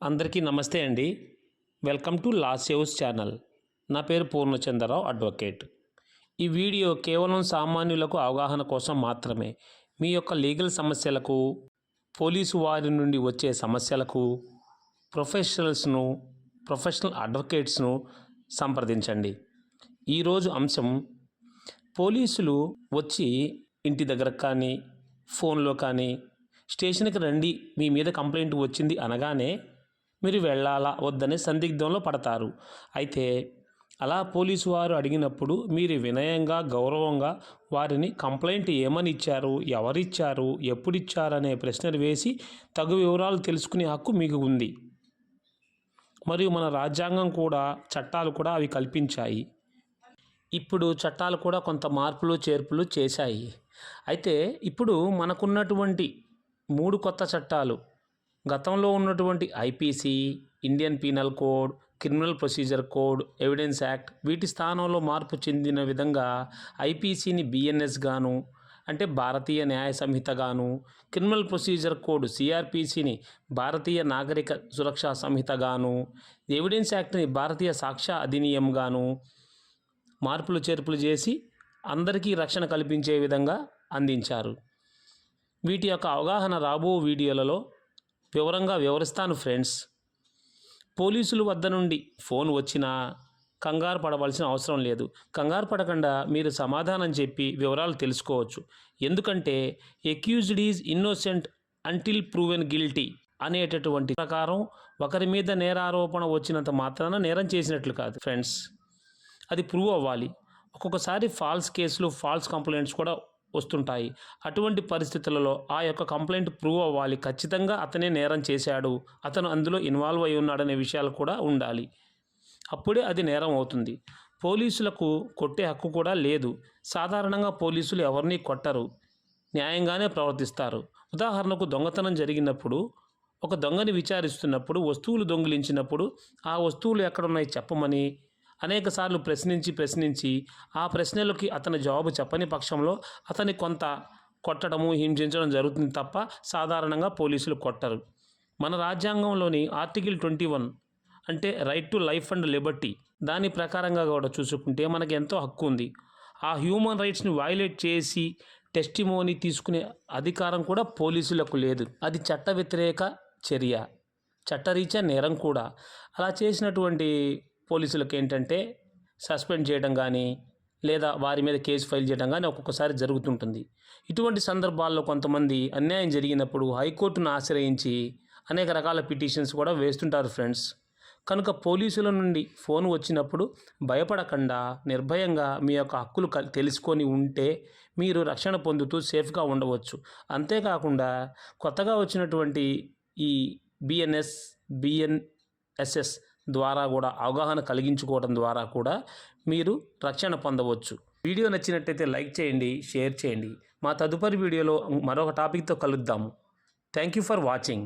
అందరికీ నమస్తే అండి. Welcome to law saves channel. నా పేరు పూర్ణచంద్రరావు, అడ్వకేట్. ఈ వీడియో కేవలం సామాన్యులకు అవగాహన కోసం మాత్రమే. మీ యొక్క లీగల్ సమస్యలకు, పోలీసు వారి నుండి వచ్చే సమస్యలకు ప్రొఫెషనల్ అడ్వకేట్స్ను సంప్రదించండి. ఈరోజు అంశం, పోలీసులు వచ్చి ఇంటి దగ్గర కానీ, ఫోన్లో కానీ, స్టేషన్కి రండి మీ మీద కంప్లైంట్ వచ్చింది అనగానే మీరు వెళ్ళాలా వద్దనే సందిగ్ధంలో పడతారు. అయితే అలా పోలీసు వారు అడిగినప్పుడు మీరు వినయంగా, గౌరవంగా వారిని కంప్లైంట్ ఏమని ఇచ్చారు, ఎవరిచ్చారు, ఎప్పుడిచ్చారనే ప్రశ్నలు వేసి తగు వివరాలు తెలుసుకునే హక్కు మీకు ఉంది. మరియు మన రాజ్యాంగం కూడా, చట్టాలు కూడా అవి కల్పించాయి. ఇప్పుడు చట్టాలు కూడా కొంత మార్పులు చేర్పులు చేశాయి. అయితే ఇప్పుడు మనకున్నటువంటి 3 కొత్త చట్టాలు, గతంలో ఉన్నటువంటి IPC, Indian penal code, criminal procedure code, evidence act, వీటి స్థానంలో మార్పు చెందిన విధంగా ఐపీసీని బిఎన్ఎస్ గాను, అంటే భారతీయ న్యాయ సంహిత గాను, criminal procedure code సిఆర్పిసిని Bharatiya Nagarik సురక్షా సంహిత గాను, ఎవిడెన్స్ యాక్ట్ని భారతీయ సాక్ష్య అధినియం గాను మార్పులు చేర్పులు చేసి అందరికీ రక్షణ కల్పించే విధంగా అందించారు. వీటి యొక్క అవగాహన రాబో వీడియోలలో వివరంగా వివరిస్తాను ఫ్రెండ్స్. పోలీసుల వద్ద నుండి ఫోన్ వచ్చినా కంగారు పడవలసిన అవసరం లేదు. కంగారు పడకుండా మీరు సమాధానం చెప్పి వివరాలు తెలుసుకోవచ్చు. ఎందుకంటే accused is innocent until proven guilty అనేటటువంటి ప్రకారం ఒకరి మీద నేరారోపణ వచ్చినంత మాత్రాన నేరం చేసినట్లు కాదు ఫ్రెండ్స్. అది ప్రూవ్ అవ్వాలి. ఒక్కొక్కసారి ఫాల్స్ కేసులు, ఫాల్స్ కంప్లైంట్స్ కూడా వస్తుంటాయి. అటువంటి పరిస్థితులలో ఆ యొక్క కంప్లైంట్ ప్రూవ్ అవ్వాలి. ఖచ్చితంగా అతనే నేరం చేశాడు, అతను అందులో ఇన్వాల్వ్ అయి ఉన్నాడనే విషయాలు కూడా ఉండాలి. అప్పుడే అది నేరం అవుతుంది. పోలీసులకు కొట్టే హక్కు కూడా లేదు. సాధారణంగా పోలీసులు ఎవరిని కొట్టరు, న్యాయంగానే ప్రవర్తిస్తారు. ఉదాహరణకు దొంగతనం జరిగినప్పుడు, ఒక దొంగని విచారిస్తున్నప్పుడు, వస్తువులు దొంగిలించినప్పుడు ఆ వస్తువులు ఎక్కడున్నాయి చెప్పమని అనేకసార్లు ప్రశ్నించి ఆ ప్రశ్నలకి అతని జవాబు చెప్పని పక్షంలో అతని కొంత కొట్టడము, హింసించడం జరుగుతుంది తప్ప సాధారణంగా పోలీసులు కొట్టరు. మన రాజ్యాంగంలోని ఆర్టికల్ 21 అంటే right to life and Liberty, దాని ప్రకారంగా కూడా చూసుకుంటే మనకి ఎంతో హక్కు ఉంది. ఆ హ్యూమన్ రైట్స్ని వయలేట్ చేసి టెస్టిమోనీ తీసుకునే అధికారం కూడా పోలీసులకు లేదు. అది చట్ట వ్యతిరేక చర్య, చట్టరీత్యా నేరం కూడా. అలా చేసినటువంటి పోలీసులకు ఏంటంటే సస్పెండ్ చేయడం కానీ, లేదా వారి మీద కేసు ఫైల్ చేయడం కానీ ఒక్కొక్కసారి జరుగుతుంటుంది. ఇటువంటి సందర్భాల్లో కొంతమంది అన్యాయం జరిగినప్పుడు హైకోర్టును ఆశ్రయించి అనేక రకాల పిటిషన్స్ కూడా వేస్తుంటారు ఫ్రెండ్స్. కనుక పోలీసుల నుండి ఫోన్ వచ్చినప్పుడు భయపడకుండా, నిర్భయంగా మీ యొక్క హక్కులు తెలుసుకొని ఉంటే మీరు రక్షణ పొందుతూ సేఫ్గా ఉండవచ్చు. అంతేకాకుండా కొత్తగా వచ్చినటువంటి ఈ బిఎన్ఎస్ఎస్ ద్వారా కూడా అవగాహన కలిగించుకోవడం ద్వారా కూడా మీరు రక్షణ పొందవచ్చు. వీడియో నచ్చినట్టయితే లైక్ చేయండి, షేర్ చేయండి. మా తదుపరి వీడియోలో మరొక టాపిక్తో కలుద్దాము. Thank you for watching.